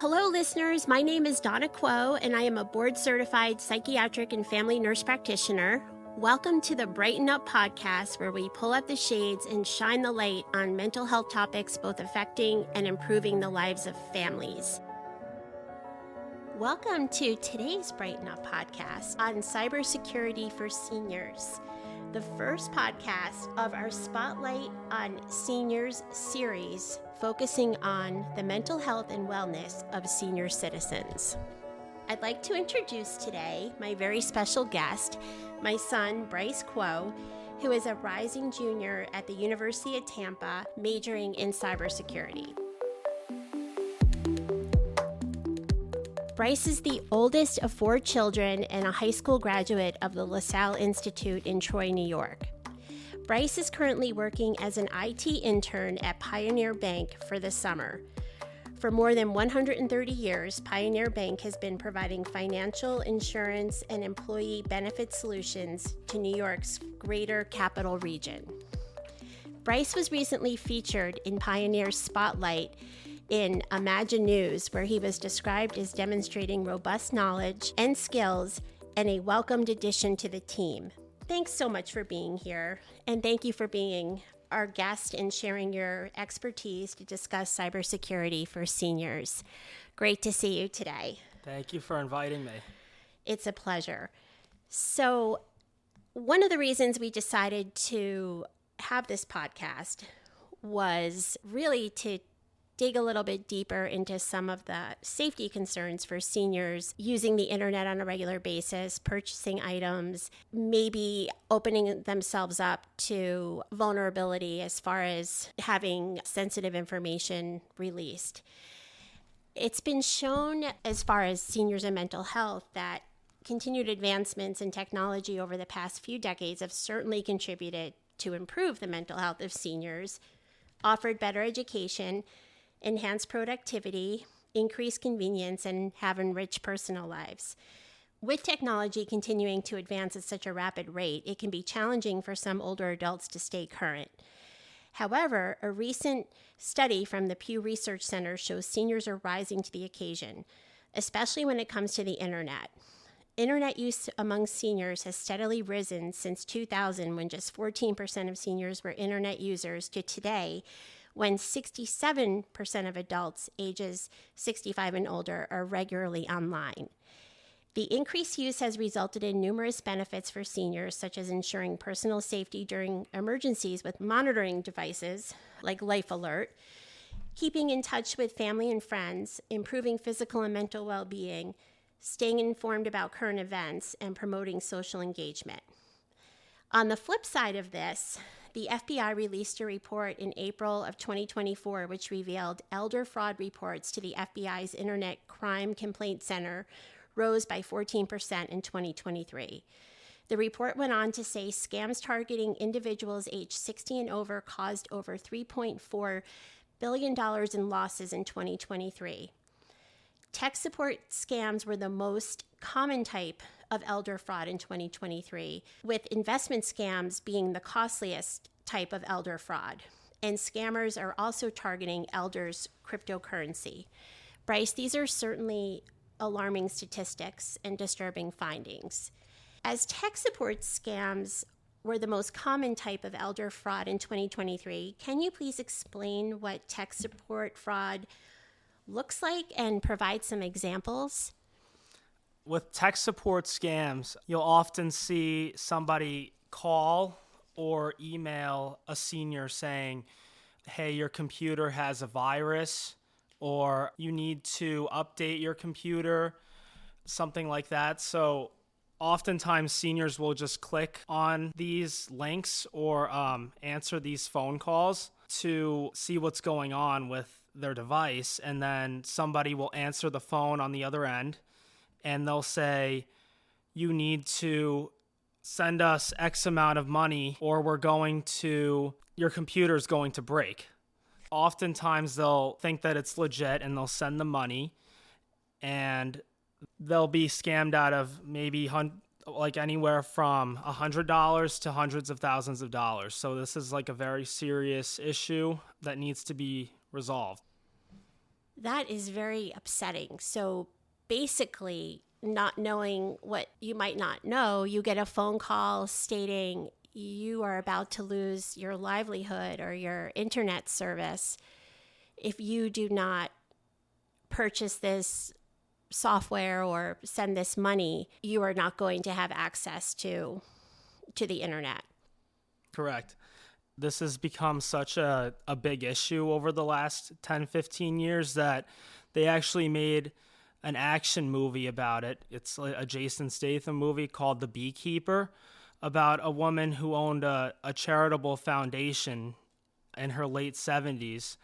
Hello, listeners. My name is Donna Kuo, and I am a board-certified psychiatric and family nurse practitioner. Welcome to the Brighten Up podcast, where we pull up the shades and shine the light on mental health topics both affecting and improving the lives of families. Welcome to today's Brighten Up podcast on cybersecurity for seniors, the first podcast of our Spotlight on Seniors series, focusing on the mental health and wellness of senior citizens. I'd like to introduce today my very special guest, my son, Bryce Kuo, who is a rising junior at the University of Tampa, majoring in cybersecurity. Bryce is the oldest of 4 children and a high school graduate of the LaSalle Institute in Troy, New York. Bryce is currently working as an IT intern at Pioneer Bank for the summer. For more than 130 years, Pioneer Bank has been providing financial, insurance, and employee benefit solutions to New York's greater capital region. Bryce was recently featured in Pioneer's Spotlight in Imagine News, where he was described as demonstrating robust knowledge and skills and a welcomed addition to the team. Thanks so much for being here, and thank you for being our guest and sharing your expertise to discuss cybersecurity for seniors. Great to see you today. Thank you for inviting me. It's a pleasure. So, one of the reasons we decided to have this podcast was really to dig a little bit deeper into some of the safety concerns for seniors using the internet on a regular basis, purchasing items, maybe opening themselves up to vulnerability as far as having sensitive information released. It's been shown as far as seniors and mental health that continued advancements in technology over the past few decades have certainly contributed to improve the mental health of seniors, offered better education, enhance productivity, increase convenience, and have enriched personal lives. With technology continuing to advance at such a rapid rate, it can be challenging for some older adults to stay current. However, a recent study from the Pew Research Center shows seniors are rising to the occasion, especially when it comes to the internet. Internet use among seniors has steadily risen since 2000, when just 14% of seniors were internet users, to today, when 67% of adults ages 65 and older are regularly online. The increased use has resulted in numerous benefits for seniors, such as ensuring personal safety during emergencies with monitoring devices like Life Alert, keeping in touch with family and friends, improving physical and mental well-being, staying informed about current events, and promoting social engagement. On the flip side of this, the FBI released a report in April of 2024, which revealed elder fraud reports to the FBI's Internet Crime Complaint Center rose by 14% in 2023. The report went on to say scams targeting individuals aged 60 and over caused over $3.4 billion in losses in 2023. Tech support scams were the most common type of elder fraud in 2023, with investment scams being the costliest type of elder fraud. And scammers are also targeting elders' cryptocurrency. Bryce, these are certainly alarming statistics and disturbing findings. As tech support scams were the most common type of elder fraud in 2023, can you please explain what tech support fraud looks like and provide some examples? With tech support scams, you'll often see somebody call or email a senior saying, hey, your computer has a virus, or you need to update your computer, something like that. So oftentimes seniors will just click on these links or answer these phone calls to see what's going on with their device, and then somebody will answer the phone on the other end and they'll say, you need to send us X amount of money or your computer's going to break. Oftentimes they'll think that it's legit and they'll send the money, and they'll be scammed out of maybe like anywhere from $100 to hundreds of thousands of dollars. So this is like a very serious issue that needs to be resolved. That is very upsetting. So basically, not knowing what you might not know, you get a phone call stating you are about to lose your livelihood or your internet service if you do not purchase this software or send this money. You are not going to have access to the internet. Correct. This has become such a big issue over the last 10, 15 years that they actually made an action movie about it. It's a Jason Statham movie called The Beekeeper, about a woman who owned a charitable foundation in her late 70s.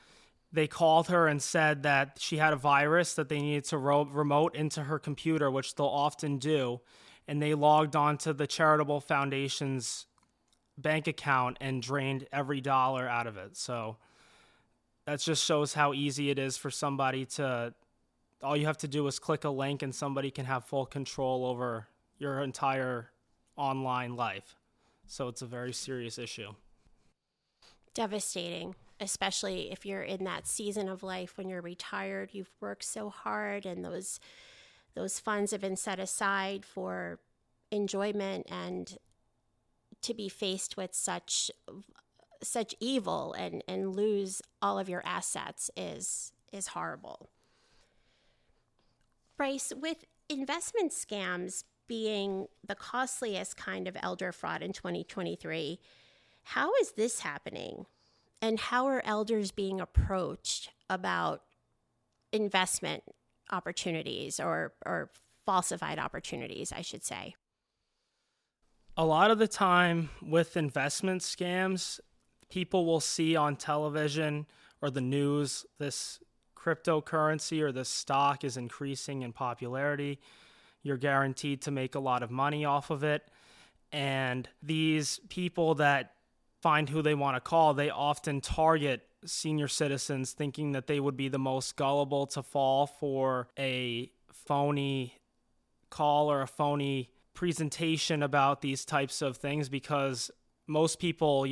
They called her and said that she had a virus that they needed to remote into her computer, which they'll often do. And they logged onto the charitable foundation's bank account and drained every dollar out of it. So that just shows how easy it is for somebody to, all you have to do is click a link and somebody can have full control over your entire online life. So it's a very serious issue. Devastating, especially if you're in that season of life when you're retired, you've worked so hard and those funds have been set aside for enjoyment, and to be faced with such evil and lose all of your assets is horrible. Bryce, with investment scams being the costliest kind of elder fraud in 2023, how is this happening? And how are elders being approached about investment opportunities or falsified opportunities, I should say? A lot of the time with investment scams, people will see on television or the news this cryptocurrency or this stock is increasing in popularity. You're guaranteed to make a lot of money off of it. And these people that find who they want to call, they often target senior citizens thinking that they would be the most gullible to fall for a phony call or a phony presentation about these types of things, because most people,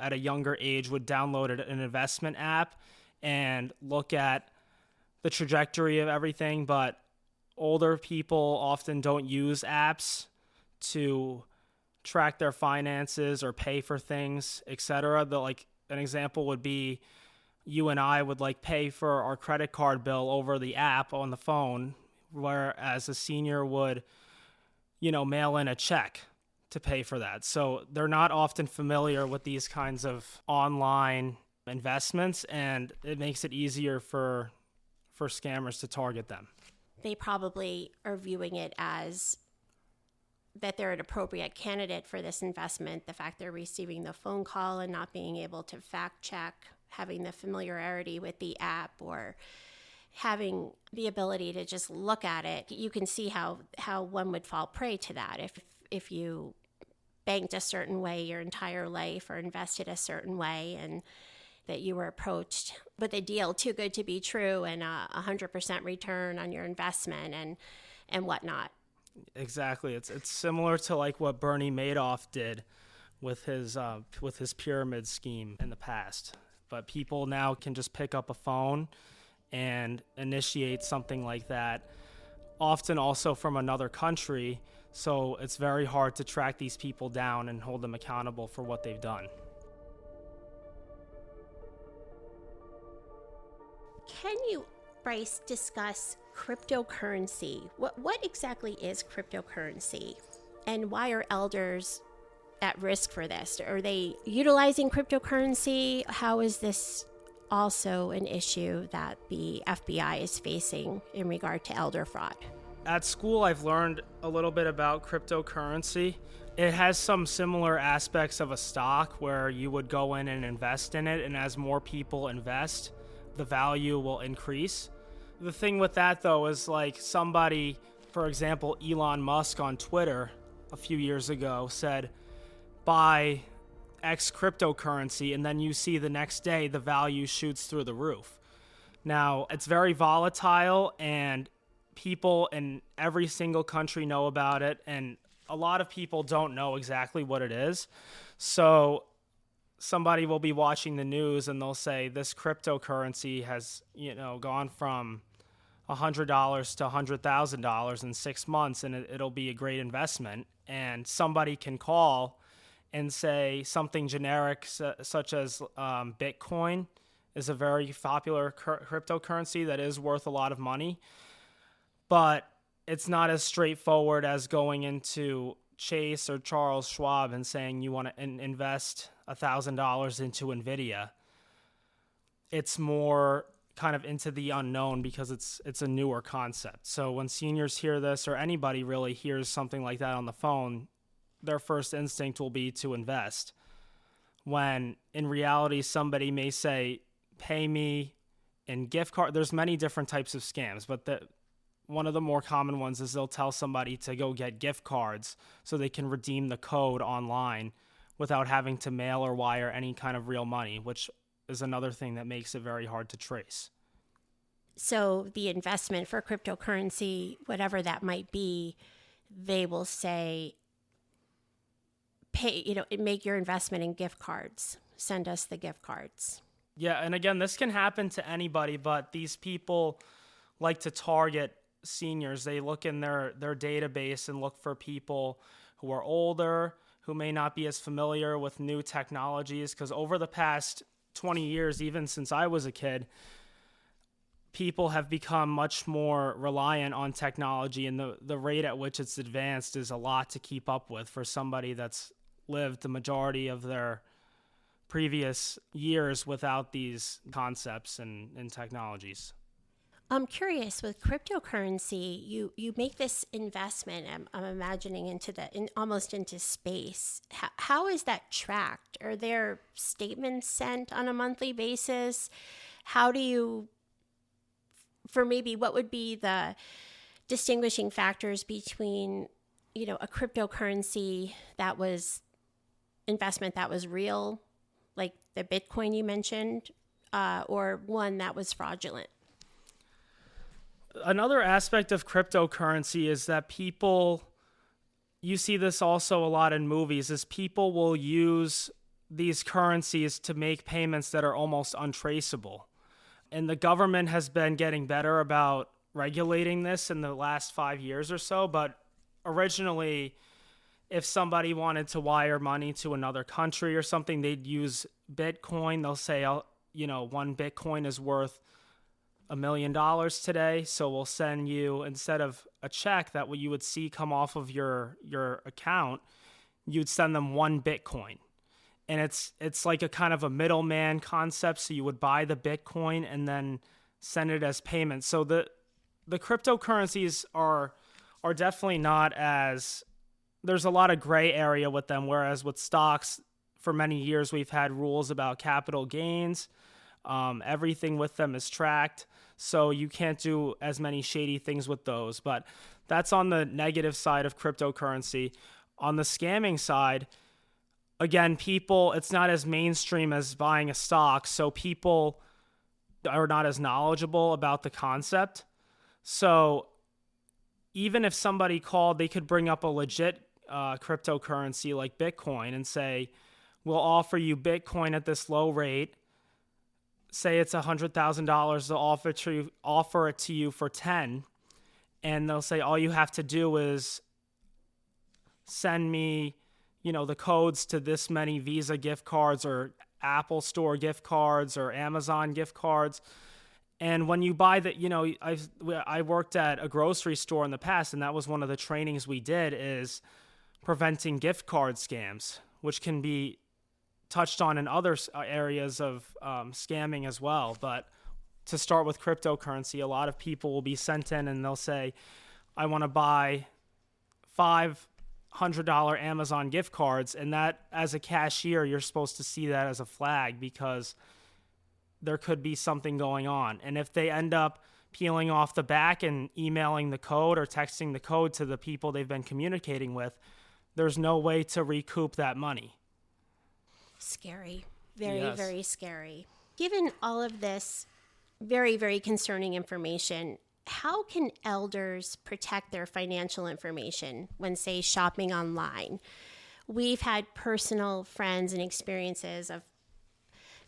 at a younger age would download an investment app and look at the trajectory of everything, but older people often don't use apps to track their finances or pay for things, etc. An example would be you and I would pay for our credit card bill over the app on the phone, whereas a senior would mail in a check to pay for that. So they're not often familiar with these kinds of online investments, and it makes it easier for scammers to target them. They probably are viewing it as that they're an appropriate candidate for this investment. The fact they're receiving the phone call and not being able to fact check, having the familiarity with the app, or having the ability to just look at it, you can see how one would fall prey to that if you banked a certain way your entire life or invested a certain way, and that you were approached with a deal too good to be true and 100% return on your investment and whatnot. Exactly. It's similar to what Bernie Madoff did with his pyramid scheme in the past. But people now can just pick up a phone and initiate something like that, often also from another country. So it's very hard to track these people down and hold them accountable for what they've done. Can you, Bryce, discuss cryptocurrency? What exactly is cryptocurrency, and why are elders at risk for this? Are they utilizing cryptocurrency? How is this also an issue that the FBI is facing in regard to elder fraud? At school, I've learned a little bit about cryptocurrency. It has some similar aspects of a stock where you would go in and invest in it, and as more people invest, the value will increase. The thing with that, though, is somebody, for example, Elon Musk on Twitter a few years ago said, buy X cryptocurrency, and then you see the next day the value shoots through the roof. Now, it's very volatile, and people in every single country know about it, and a lot of people don't know exactly what it is. So somebody will be watching the news and they'll say this cryptocurrency has, gone from $100 to $100,000 in 6 months, and it'll be a great investment. And somebody can call and say something generic, such as Bitcoin is a very popular cryptocurrency that is worth a lot of money, but it's not as straightforward as going into Chase or Charles Schwab and saying you want to invest $1,000 into NVIDIA. It's more kind of into the unknown because it's a newer concept. So when seniors hear this, or anybody really hears something like that on the phone, their first instinct will be to invest. When in reality, somebody may say, pay me in gift card. There's many different types of scams, but one of the more common ones is they'll tell somebody to go get gift cards so they can redeem the code online without having to mail or wire any kind of real money, which is another thing that makes it very hard to trace. So the investment for cryptocurrency, whatever that might be, they will say, make your investment in gift cards. Send us the gift cards. Yeah, and again, this can happen to anybody, but these people like to target seniors. They look in their database and look for people who are older, who may not be as familiar with new technologies, because over the past 20 years, even since I was a kid, people have become much more reliant on technology, and the rate at which it's advanced is a lot to keep up with for somebody that's lived the majority of their previous years without these concepts and technologies. I'm curious, with cryptocurrency, you make this investment, I'm imagining, almost into space. How is that tracked? Are there statements sent on a monthly basis? How do you, what would be the distinguishing factors between, a cryptocurrency that was investment that was real, like the Bitcoin you mentioned, or one that was fraudulent? Another aspect of cryptocurrency is that you see this also a lot in movies, is people will use these currencies to make payments that are almost untraceable. And the government has been getting better about regulating this in the last 5 years or so. But originally, if somebody wanted to wire money to another country or something, they'd use Bitcoin. They'll say, one Bitcoin is worth $1 million today, so we'll send you, instead of a check that you would see come off of your account, you'd send them 1 Bitcoin. And it's like a kind of a middleman concept, so you would buy the Bitcoin and then send it as payment. So the cryptocurrencies are definitely not as, there's a lot of gray area with them, whereas with stocks, for many years we've had rules about capital gains. Everything with them is tracked, so you can't do as many shady things with those. But that's on the negative side of cryptocurrency. On the scamming side, again, it's not as mainstream as buying a stock, so people are not as knowledgeable about the concept. So even if somebody called, they could bring up a legit cryptocurrency like Bitcoin and say, we'll offer you Bitcoin at this low rate. Say it's $100,000, they'll offer it to you for 10, and they'll say all you have to do is send me, the codes to this many Visa gift cards or Apple Store gift cards or Amazon gift cards. And when you buy I worked at a grocery store in the past, and that was one of the trainings we did, is preventing gift card scams, which can be touched on in other areas of scamming as well. But to start with cryptocurrency, a lot of people will be sent in and they'll say, I want to buy $500 Amazon gift cards. And that, as a cashier, you're supposed to see that as a flag because there could be something going on. And if they end up peeling off the back and emailing the code or texting the code to the people they've been communicating with, there's no way to recoup that money. Scary. Very, Yes. Very scary. Given all of this very, very concerning information, how can elders protect their financial information when, say, shopping online? We've had personal friends and experiences of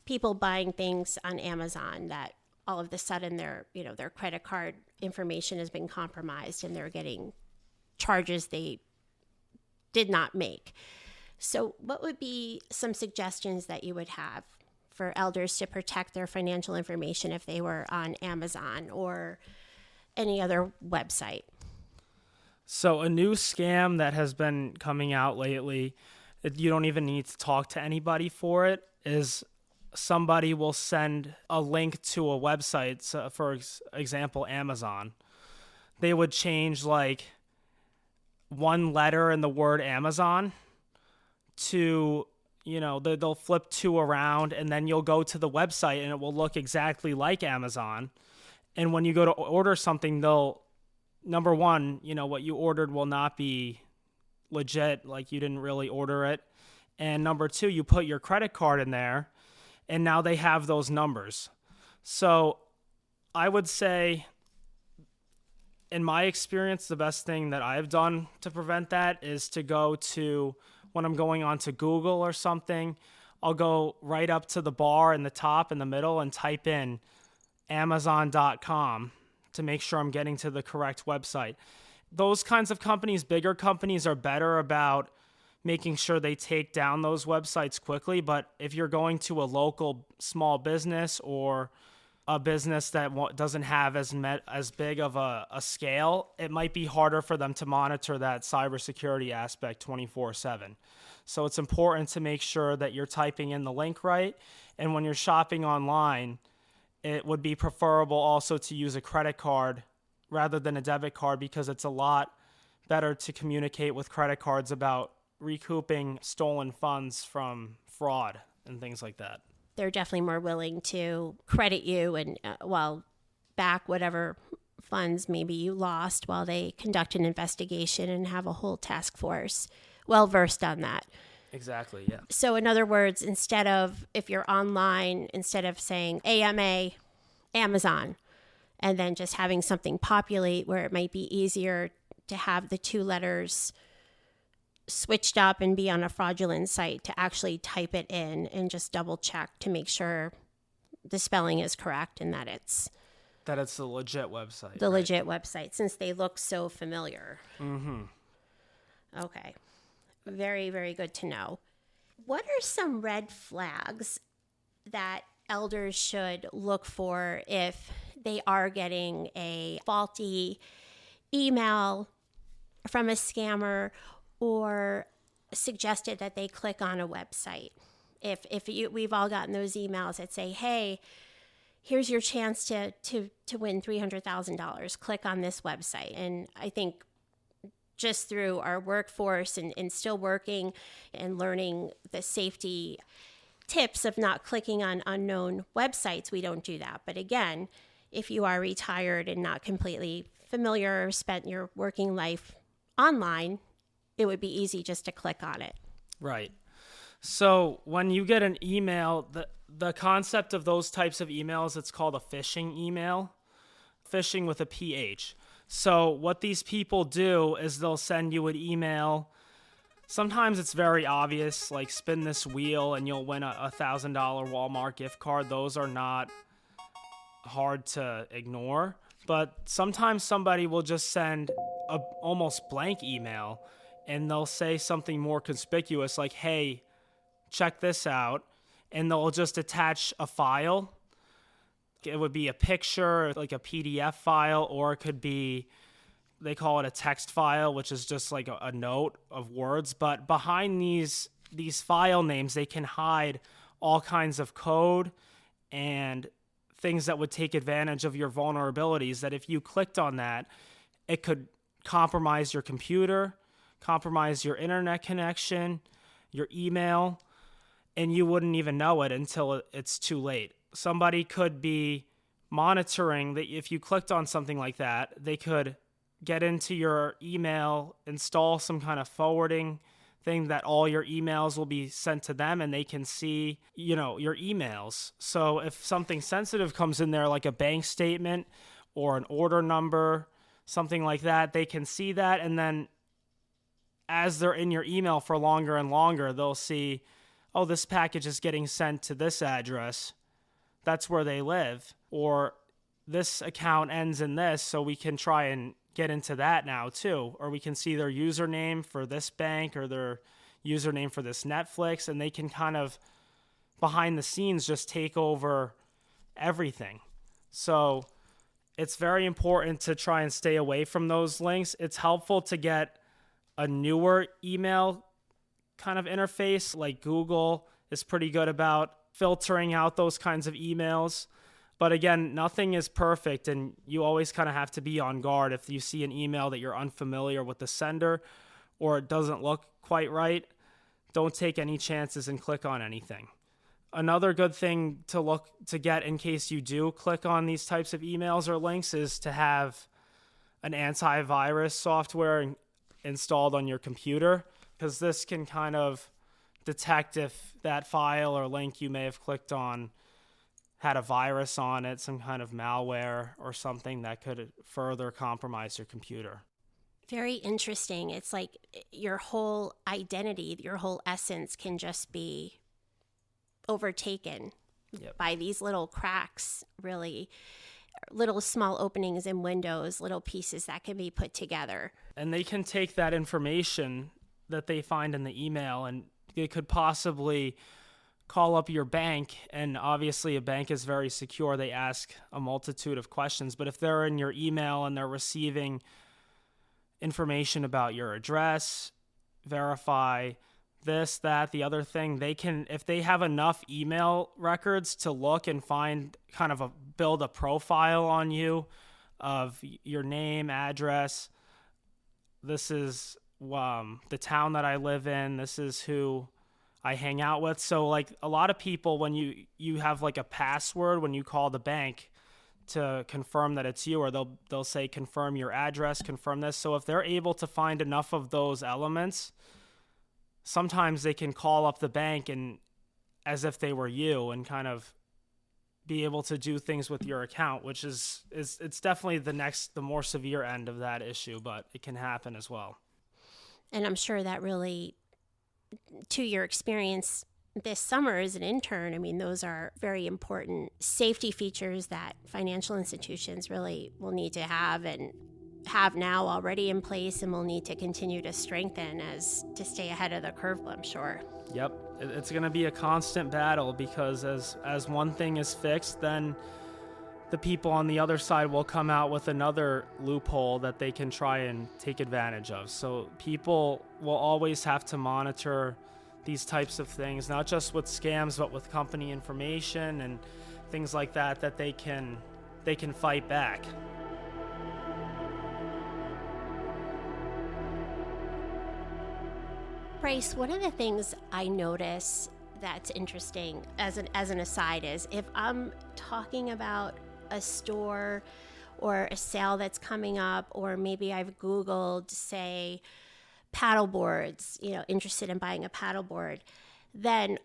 people buying things on Amazon that all of a sudden their credit card information has been compromised and they're getting charges they did not make. So what would be some suggestions that you would have for elders to protect their financial information if they were on Amazon or any other website? So a new scam that has been coming out lately, you don't even need to talk to anybody for it, is somebody will send a link to a website. So for example, Amazon. They would change like one letter in the word Amazon to, they'll flip two around, and then you'll go to the website and it will look exactly like Amazon. And when you go to order something, number one, what you ordered will not be legit, like you didn't really order it. And number two, you put your credit card in there, and now they have those numbers. So I would say, in my experience, the best thing that I've done to prevent that is to go to, when I'm going on to Google or something, I'll go right up to the bar in the top in the middle and type in Amazon.com to make sure I'm getting to the correct website. Those kinds of companies, bigger companies, are better about making sure they take down those websites quickly. But if you're going to a local small business or a business that doesn't have as big of a scale, it might be harder for them to monitor that cybersecurity aspect 24/7. So it's important to make sure that you're typing in the link right. And when you're shopping online, it would be preferable also to use a credit card rather than a debit card, because it's a lot better to communicate with credit cards about recouping stolen funds from fraud and things like that. They're definitely more willing to credit you and back whatever funds maybe you lost while they conduct an investigation and have a whole task force well versed on that. Exactly, yeah. So in other words, if you're online, instead of saying AMA, Amazon, and then just having something populate where it might be easier to have the two letters switched up and be on a fraudulent site, to actually type it in and just double check to make sure the spelling is correct and that it's the legit website. The legit website, since they look so familiar. Mm-hmm. Okay. Very, very good to know. What are some red flags that elders should look for if they are getting a faulty email from a scammer, or suggested that they click on a website? We've all gotten those emails that say, hey, here's your chance to win $300,000. Click on this website. And I think just through our workforce and still working and learning the safety tips of not clicking on unknown websites, we don't do that. But again, if you are retired and not completely familiar or spent your working life online, it would be easy just to click on it. Right. So when you get an email, the concept of those types of emails, it's called a phishing email. Phishing with a PH. So what these people do is they'll send you an email. Sometimes it's very obvious, like spin this wheel and you'll win a $1,000 Walmart gift card. Those are not hard to ignore. But sometimes somebody will just send a almost blank email, and they'll say something more conspicuous like, hey, check this out. And they'll just attach a file. It would be a picture, like a PDF file, or it could be, they call it a text file, which is just like a note of words. But behind these file names, they can hide all kinds of code and things that would take advantage of your vulnerabilities, that if you clicked on that, it could compromise your computer, compromise your internet connection, your email, and you wouldn't even know it until it's too late. Somebody could be monitoring that if you clicked on something like that, they could get into your email, install some kind of forwarding thing that all your emails will be sent to them, and they can see, your emails. So if something sensitive comes in there, like a bank statement or an order number, something like that, they can see that. And then as they're in your email for longer and longer, they'll see, oh, this package is getting sent to this address. That's where they live. Or this account ends in this, so we can try and get into that now too. Or we can see their username for this bank or their username for this Netflix, and they can kind of behind the scenes just take over everything. So it's very important to try and stay away from those links. It's helpful to get a newer email kind of interface, like Google is pretty good about filtering out those kinds of emails. But again, nothing is perfect, and you always kind of have to be on guard. If you see an email that you're unfamiliar with the sender or it doesn't look quite right, don't take any chances and click on anything. Another good thing to get in case you do click on these types of emails or links is to have an antivirus software installed on your computer, because this can kind of detect if that file or link you may have clicked on had a virus on it, some kind of malware or something that could further compromise your computer. Very interesting. It's like your whole identity, your whole essence can just be overtaken by these little cracks, really little small openings in windows, little pieces that can be put together. And they can take that information that they find in the email, and they could possibly call up your bank. And obviously a bank is very secure. They ask a multitude of questions, but if they're in your email and they're receiving information about your address, verify this, that, the other thing, they can, if they have enough email records to look and find kind of build a profile on you of your name, address, this is the town that I live in, this is who I hang out with. So like a lot of people, when you have like a password when you call the bank to confirm that it's you, or they'll say confirm your address, confirm this. So if they're able to find enough of those elements, sometimes they can call up the bank and as if they were you and kind of be able to do things with your account, which is it's definitely the more severe end of that issue, but it can happen as well. And I'm sure that really, to your experience this summer as an intern, I mean, those are very important safety features that financial institutions really will need to have and have now already in place and will need to continue to strengthen to stay ahead of the curve, I'm sure. Yep. It's going to be a constant battle, because as one thing is fixed, then the people on the other side will come out with another loophole that they can try and take advantage of. So people will always have to monitor these types of things, not just with scams, but with company information and things like that they can fight back. Bryce, one of the things I notice that's interesting as an aside is if I'm talking about a store or a sale that's coming up, or maybe I've Googled, say, paddle boards, interested in buying a paddle board, then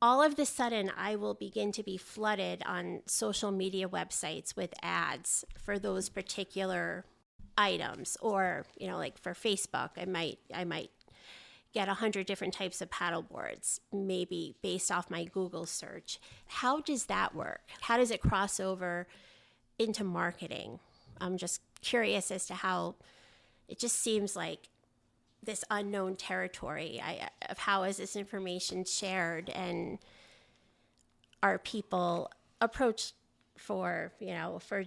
all of the sudden I will begin to be flooded on social media websites with ads for those particular items. Or, like for Facebook, I might get 100 different types of paddle boards, maybe based off my Google search. How does that work? How does it cross over into marketing? I'm just curious as to how it just seems like this unknown territory of how is this information shared, and are people approached for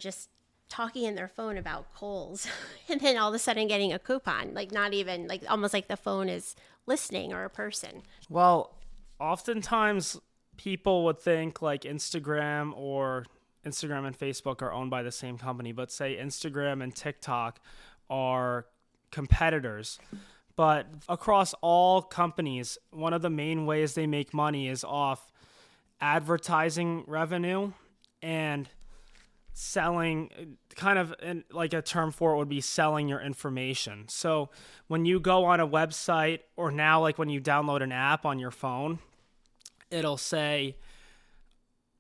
just talking in their phone about Kohl's and then all of a sudden getting a coupon, like not even, like almost like the phone is listening, or a person. Well, oftentimes people would think like Instagram and Facebook are owned by the same company, but say Instagram and TikTok are competitors. But across all companies, one of the main ways they make money is off advertising revenue and selling, kind of like a term for it would be selling your information. So when you go on a website, or now like when you download an app on your phone, it'll say,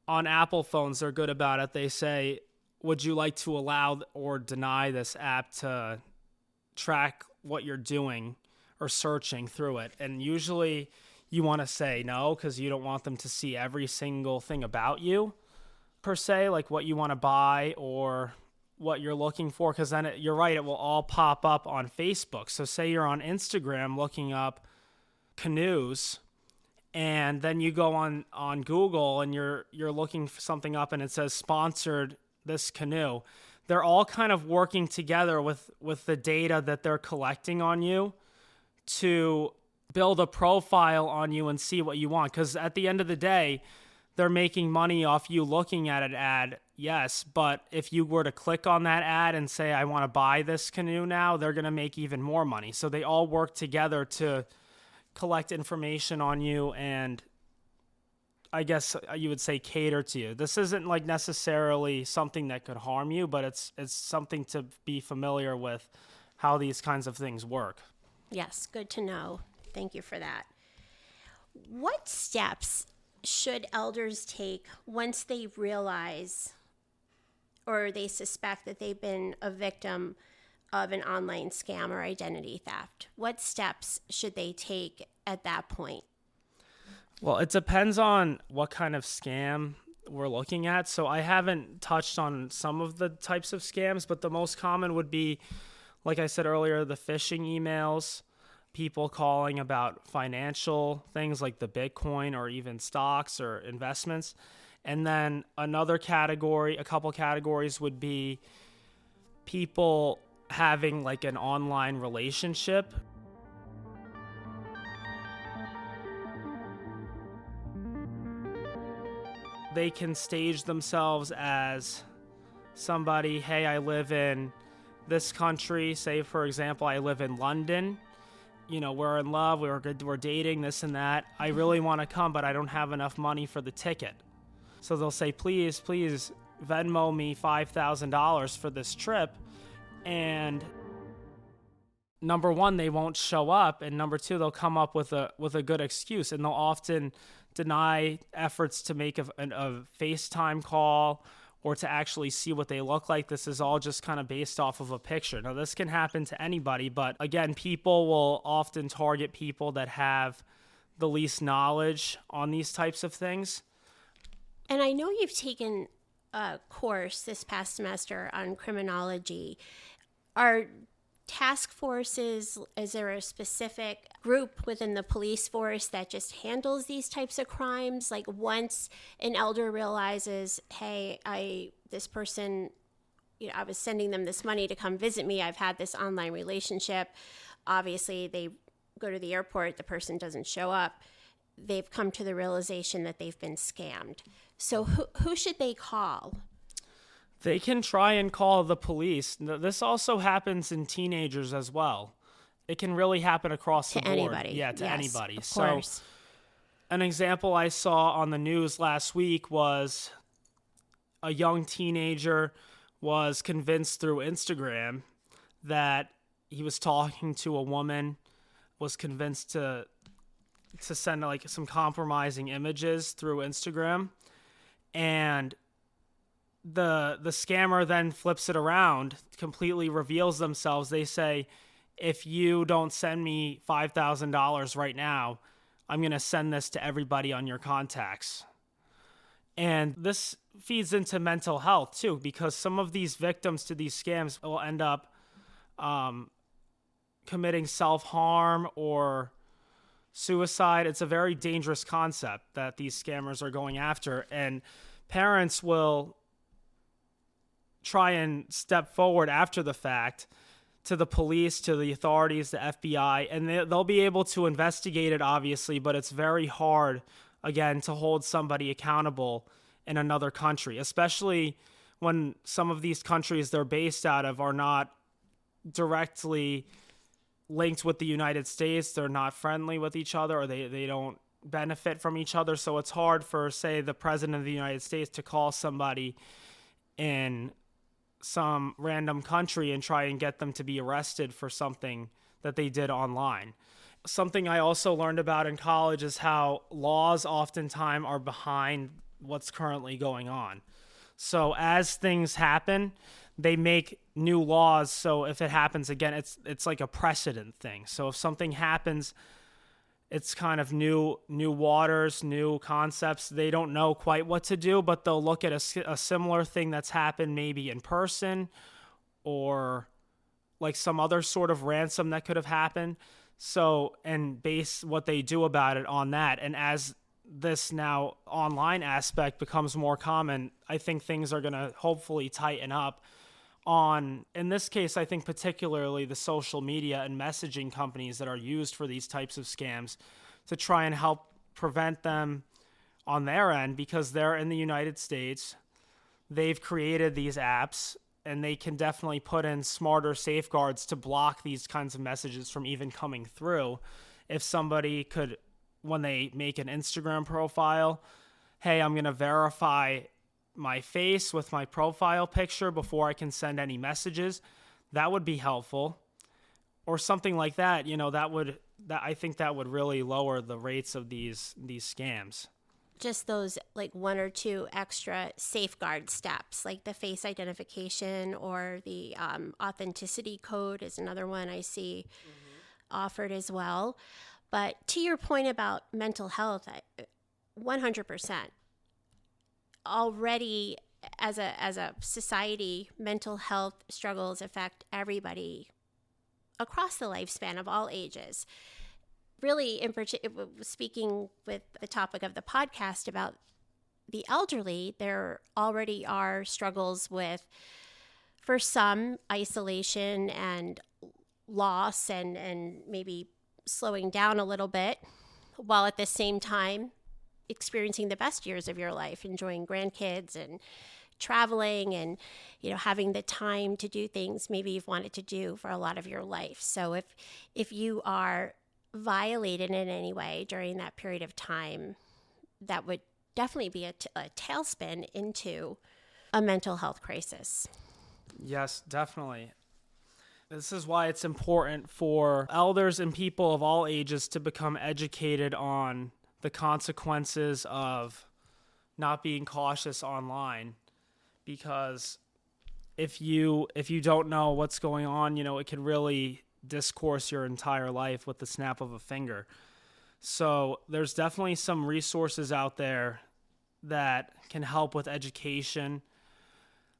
on Apple phones, they're good about it. They say, would you like to allow or deny this app to track what you're doing or searching through it? And usually you want to say no because you don't want them to see every single thing about you, per se, like what you want to buy or what you're looking for, because then you're right, it will all pop up on Facebook. So say you're on Instagram looking up canoes, and then you go on Google and you're looking for something up and it says sponsored this canoe. They're all kind of working together with the data that they're collecting on you to build a profile on you and see what you want. Because at the end of the day, they're making money off you looking at an ad, yes, but if you were to click on that ad and say, I want to buy this canoe now, they're going to make even more money. So they all work together to collect information on you and, I guess you would say, cater to you. This isn't like necessarily something that could harm you, but it's something to be familiar with how these kinds of things work. Yes, good to know. Thank you for that. What steps should elders take once they realize or they suspect that they've been a victim of an online scam or identity theft? What steps should they take at that point? Well, it depends on what kind of scam we're looking at. So I haven't touched on some of the types of scams, but the most common would be, like I said earlier, the phishing emails, people calling about financial things like the Bitcoin or even stocks or investments. And then another category, a couple categories would be people having like an online relationship. They can stage themselves as somebody, hey, I live in this country. Say, for example, I live in London. You know, we're in love, we're dating, this and that. I really want to come, but I don't have enough money for the ticket. So they'll say, please Venmo me $5,000 for this trip. And number one, they won't show up. And number two, they'll come up with a good excuse. And they'll often deny efforts to make a FaceTime call or to actually see what they look like. This is all just kind of based off of a picture. Now, this can happen to anybody, but again, people will often target people that have the least knowledge on these types of things. And I know you've taken a course this past semester on criminology. Are task forces, is there a specific group within the police force that just handles these types of crimes? Like once an elder realizes, hey, this person, I was sending them this money to come visit me. I've had this online relationship. Obviously, they go to the airport. The person doesn't show up. They've come to the realization that they've been scammed. So who should they call? They can try and call the police. This also happens in teenagers as well. It can really happen across the board. Anybody. Yeah, to anybody. Of course. So an example I saw on the news last week was a young teenager was convinced through Instagram that he was talking to a woman, was convinced to send like some compromising images through Instagram, and the scammer then flips it around, completely reveals themselves. They say, if you don't send me $5,000 right now, I'm going to send this to everybody on your contacts. And this feeds into mental health too, because some of these victims to these scams will end up committing self-harm or suicide. It's a very dangerous concept that these scammers are going after, and parents will try and step forward after the fact to the police, to the authorities, the FBI, and they'll be able to investigate it, obviously, but it's very hard, again, to hold somebody accountable in another country, especially when some of these countries they're based out of are not directly linked with the United States. They're not friendly with each other, or they don't benefit from each other. So it's hard for, say, the president of the United States to call somebody in some random country and try and get them to be arrested for something that they did online. Something I also learned about in college is how laws oftentimes are behind what's currently going on. So as things happen, they make new laws. So if it happens again, it's like a precedent thing. So if something happens it's kind of new waters, new concepts. They don't know quite what to do, but they'll look at a similar thing that's happened maybe in person, or like some other sort of ransom that could have happened. So, and base what they do about it on that. And as this now online aspect becomes more common, I think things are going to hopefully tighten up on, in this case, I think particularly the social media and messaging companies that are used for these types of scams, to try and help prevent them on their end, because they're in the United States. They've created these apps, and they can definitely put in smarter safeguards to block these kinds of messages from even coming through. If somebody could, when they make an Instagram profile, hey, I'm going to verify my face with my profile picture before I can send any messages, that would be helpful. Or something like that, I think that would really lower the rates of these scams. Just those like one or two extra safeguard steps, like the face identification, or the authenticity code is another one I see offered as well. But to your point about mental health, 100%. Already, as a society, mental health struggles affect everybody across the lifespan of all ages. Really, speaking with the topic of the podcast about the elderly, there already are struggles with, for some, isolation and loss, and maybe slowing down a little bit, while at the same time experiencing the best years of your life, enjoying grandkids and traveling, and having the time to do things maybe you've wanted to do for a lot of your life. So if you are violated in any way during that period of time, that would definitely be a tailspin into a mental health crisis. Yes, definitely. This is why it's important for elders and people of all ages to become educated on the consequences of not being cautious online. Because if you don't know what's going on, it could really discourse your entire life with the snap of a finger. So there's definitely some resources out there that can help with education.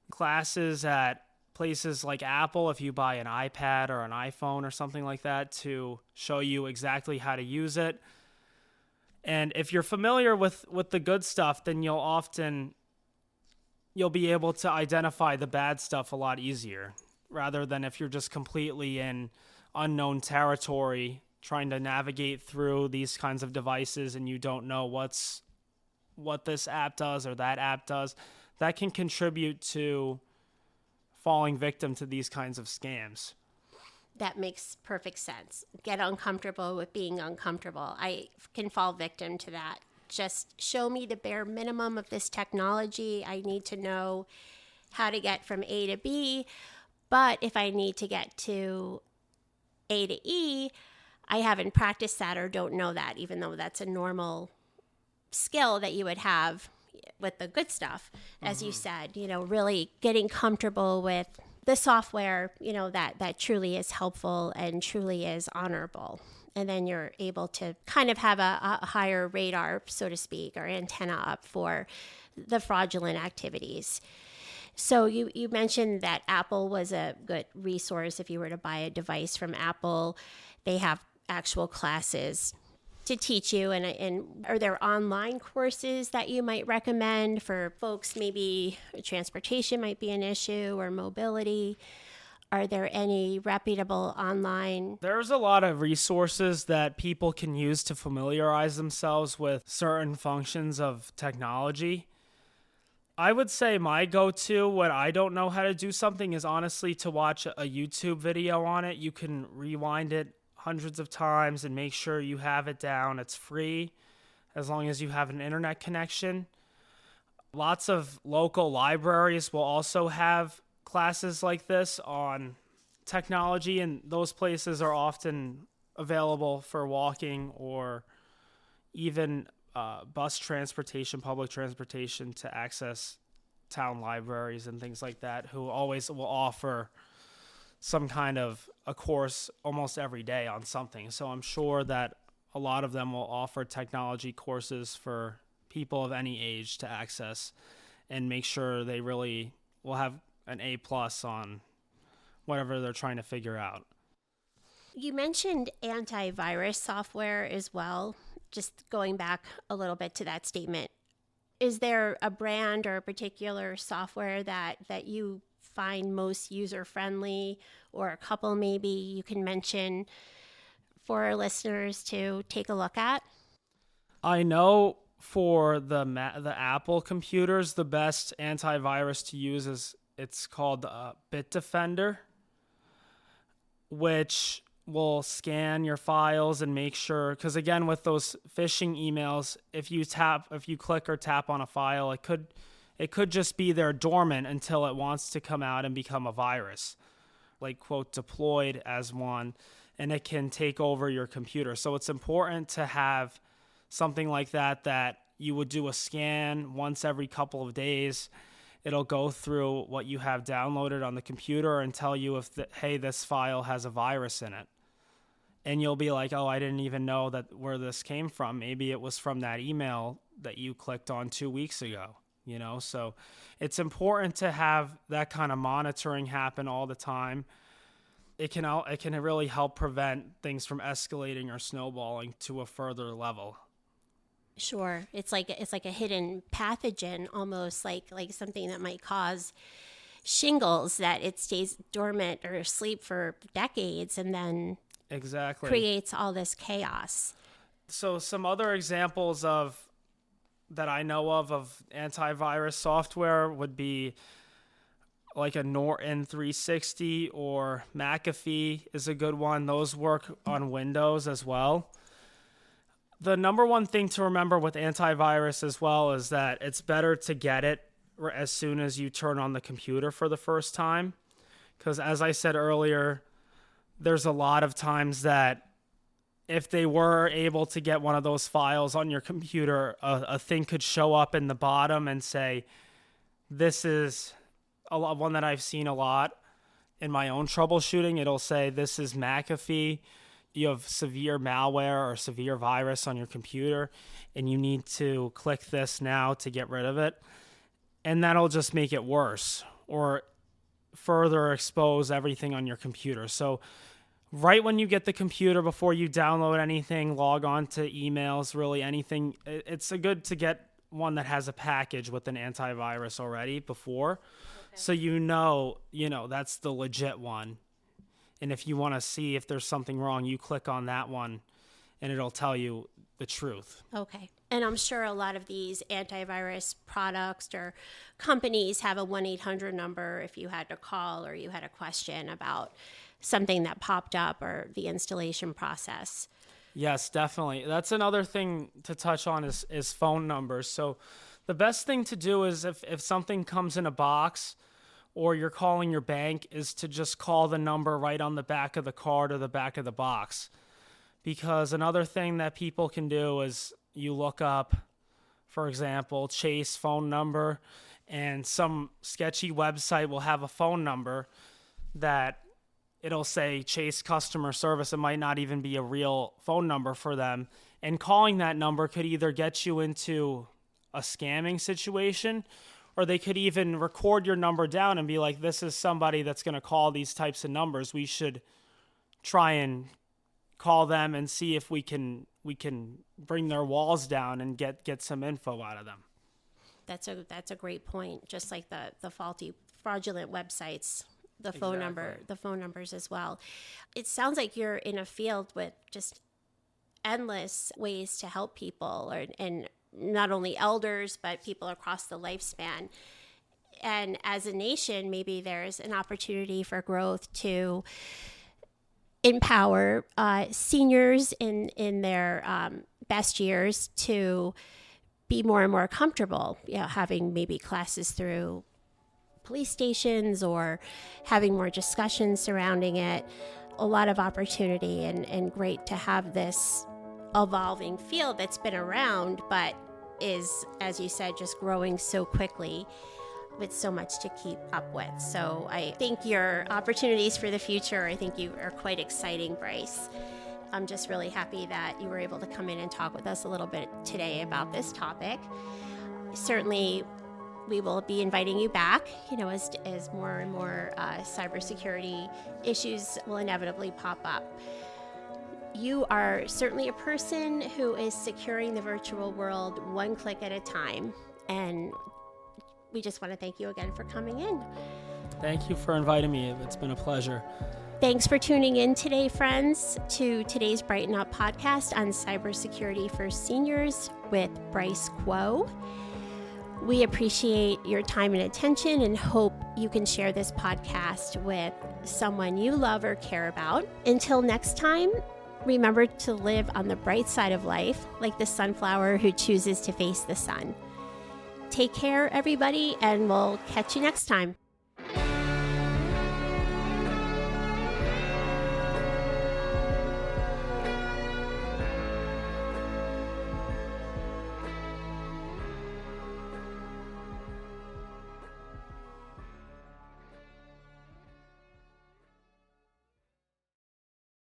Classes at places like Apple, if you buy an iPad or an iPhone or something like that, to show you exactly how to use it. And if you're familiar with the good stuff, then you'll be able to identify the bad stuff a lot easier, rather than if you're just completely in unknown territory trying to navigate through these kinds of devices and you don't know what this app does or that app does. That can contribute to falling victim to these kinds of scams. That makes perfect sense. Get uncomfortable with being uncomfortable. I can fall victim to that. Just show me the bare minimum of this technology. I need to know how to get from A to B. But if I need to get to A to E, I haven't practiced that or don't know that, even though that's a normal skill that you would have with the good stuff. As you said, really getting comfortable with the software, that truly is helpful and truly is honorable. And then you're able to kind of have a higher radar, so to speak, or antenna up for the fraudulent activities. So you mentioned that Apple was a good resource if you were to buy a device from Apple. They have actual classes to teach you. And are there online courses that you might recommend for folks? Maybe transportation might be an issue, or mobility. Are there any reputable online? There's a lot of resources that people can use to familiarize themselves with certain functions of technology. I would say my go-to when I don't know how to do something is honestly to watch a YouTube video on it. You can rewind it hundreds of times and make sure you have it down. It's free as long as you have an internet connection. Lots of local libraries will also have classes like this on technology, and those places are often available for walking or even bus transportation, public transportation, to access town libraries and things like that, who always will offer some kind of a course almost every day on something. So I'm sure that a lot of them will offer technology courses for people of any age to access and make sure they really will have an A+ on whatever they're trying to figure out. You mentioned antivirus software as well. Just going back a little bit to that statement, is there a brand or a particular software that you find most user-friendly, or a couple maybe you can mention for our listeners to take a look at? I know for the Apple computers, the best antivirus to use is it's called Bitdefender, which will scan your files and make sure, because again, with those phishing emails, if you click or tap on a file, it could just be there dormant until it wants to come out and become a virus, like quote deployed as one, and it can take over your computer. So it's important to have something like that you would do a scan once every couple of days. It'll go through what you have downloaded on the computer and tell you if, hey, this file has a virus in it. And you'll be like, oh, I didn't even know that where this came from. Maybe it was from that email that you clicked on 2 weeks ago, So it's important to have that kind of monitoring happen all the time. It can really help prevent things from escalating or snowballing to a further level. Sure. It's like a hidden pathogen, almost like something that might cause shingles, that it stays dormant or asleep for decades and then exactly creates all this chaos. So some other examples that I know of antivirus software would be like a Norton 360 or McAfee is a good one. Those work on Windows as well. The number one thing to remember with antivirus as well is that it's better to get it as soon as you turn on the computer for the first time. Because as I said earlier, there's a lot of times that if they were able to get one of those files on your computer, a thing could show up in the bottom and say, this is one that I've seen a lot in my own troubleshooting. It'll say, this is McAfee. You have severe malware or severe virus on your computer, and you need to click this now to get rid of it. And that'll just make it worse or further expose everything on your computer. So right when you get the computer, before you download anything, log on to emails, really anything, it's good to get one that has a package with an antivirus already before. Okay. So that's the legit one. And if you want to see if there's something wrong, you click on that one and it'll tell you the truth. Okay. And I'm sure a lot of these antivirus products or companies have a 1-800 number if you had to call or you had a question about something that popped up or the installation process. Yes, definitely. That's another thing to touch on is phone numbers. So the best thing to do is if something comes in a box or you're calling your bank, is to just call the number right on the back of the card or the back of the box. Because another thing that people can do is you look up, for example, Chase phone number, and some sketchy website will have a phone number that it'll say Chase customer service. It might not even be a real phone number for them. And calling that number could either get you into a scamming situation, or they could even record your number down and be like, this is somebody that's going to call these types of numbers. We should try and call them and see if we can bring their walls down and get some info out of them. That's a great point. Just like the faulty, fraudulent websites, the phone numbers as well. It sounds like you're in a field with just endless ways to help people, and not only elders, but people across the lifespan. And as a nation, maybe there's an opportunity for growth to empower seniors in their best years to be more and more comfortable, having maybe classes through police stations or having more discussions surrounding it. A lot of opportunity and great to have this evolving field that's been around, but is, as you said, just growing so quickly with so much to keep up with. So I think your opportunities for the future, I think you are quite exciting, Bryce. I'm just really happy that you were able to come in and talk with us a little bit today about this topic. Certainly, we will be inviting you back, as more and more cybersecurity issues will inevitably pop up. You are certainly a person who is securing the virtual world one click at a time. And we just want to thank you again for coming in. Thank you for inviting me. It's been a pleasure. Thanks for tuning in today, friends, to today's Brighten Up podcast on cybersecurity for seniors with Bryce Kuo. We appreciate your time and attention and hope you can share this podcast with someone you love or care about. Until next time, remember to live on the bright side of life, like the sunflower who chooses to face the sun. Take care, everybody, and we'll catch you next time.